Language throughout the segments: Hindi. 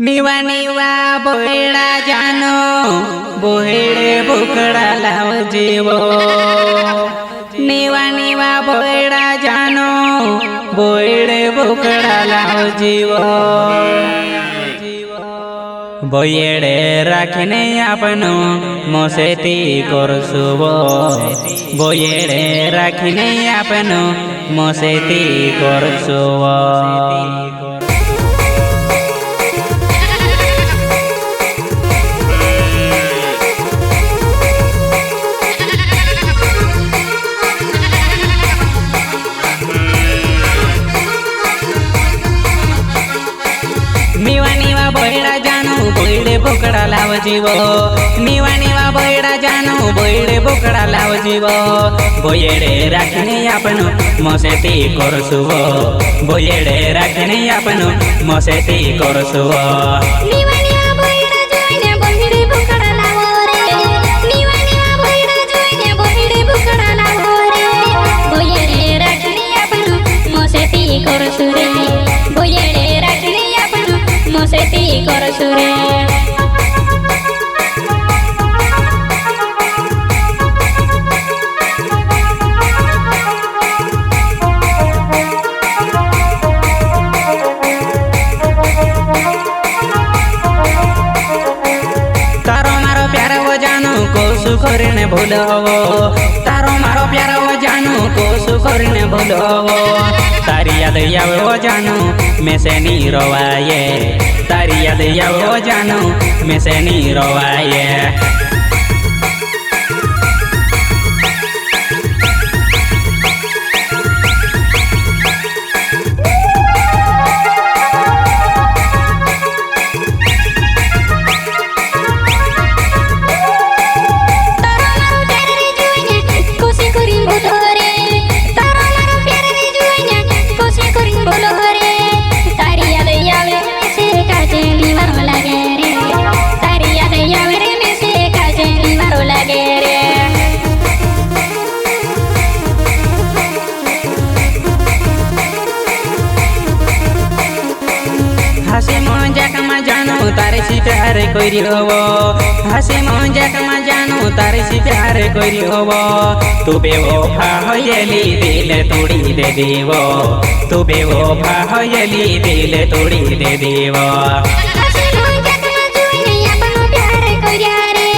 निवा निवा बोहेड़ा जानो बोहेड़े बोकड़ा लाव जीवो। निवा निवा बोहेड़ा जानो बोहेड़े बोकड़ा लाव जीवो। बोयेड़े राखने आपनो मोसेती करसुवो। बोयेड़े राखने आपनो मोसेती करसुवो। निवा निवा बोयड़ा जानू बोयड़े बोकड़ा लाव जीवो। निवा निवा बोयड़ा जानू बोयड़े बोकड़ा लाव जीवो। बोयेड़े राखने आपनो मोसेती करसुवो। बोयेड़े राखने आपनो मोसेती करसुवो। निवा निवा बोयड़ा जोईने बोयड़े बोकड़ा लावो रे। निवा निवा बोयड़ा जोईने बोयड़े बोकड़ा लावो रे। बोयेड़े राखने आपनो मोसेती करसु रे। बोयेड़े राखने आपनो मोसेती करसु रे। कोसु करने भूलवो। तारो मारो प्यारो जानू कोसु करने भूलवो। तारी याद आवो जानू में से नी रोवाये। तारी याद आवो जानू में से नी रोवाये। हसी मजाक में जानू तारे सी प्यार कोई होवो। हसी मजाक में जानू तारे सी प्यार कोई होवो। तू बेवफा होयली दिल तोड़ी दे देवो। तू बेवफा होयली दिल तोड़ी दे देवो। हसी मजाक में जोईने आपनो प्यार कोइया रे।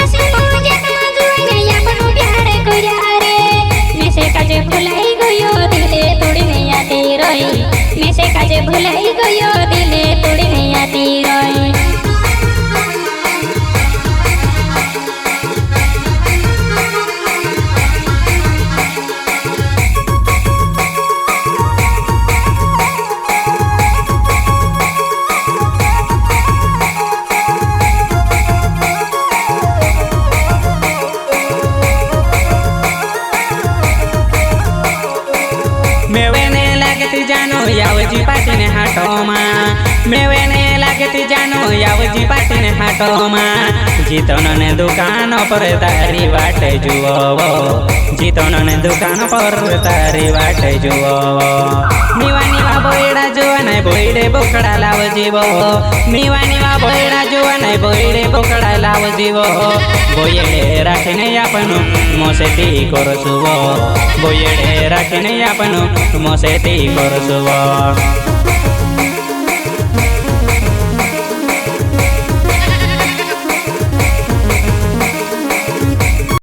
हसी मजाक में जोईने आपनो प्यार कोइया रे। मेसे काजे भुलाई गयो दिले तोड़ी नहीं आती रोई। मेसे काजे भुलाई गयो दिले तोड़ी नहीं आती रोई। मेवेने लागती जानो यावजी पाटीने हाटोमा। मेवेने लागती जानो यावजी पाटीने हाटोमा। जीतोनने दुकान पर तारी वाटे जुओ। जीतोनने दुकान पर तारी वाटे जुओ। निवा निवा बोयड़ा जुआ नहीं बोयड़े बोकड़ा लाव जीवो। निवा निवा बोयड़ा जुआ नहीं बोयड़े बोकड़ा लाव जीवो। बोयेड़े राखने आपनो मोसेती करसुवो। बोयेड़े राखने आपनो मोसेती करसुवो।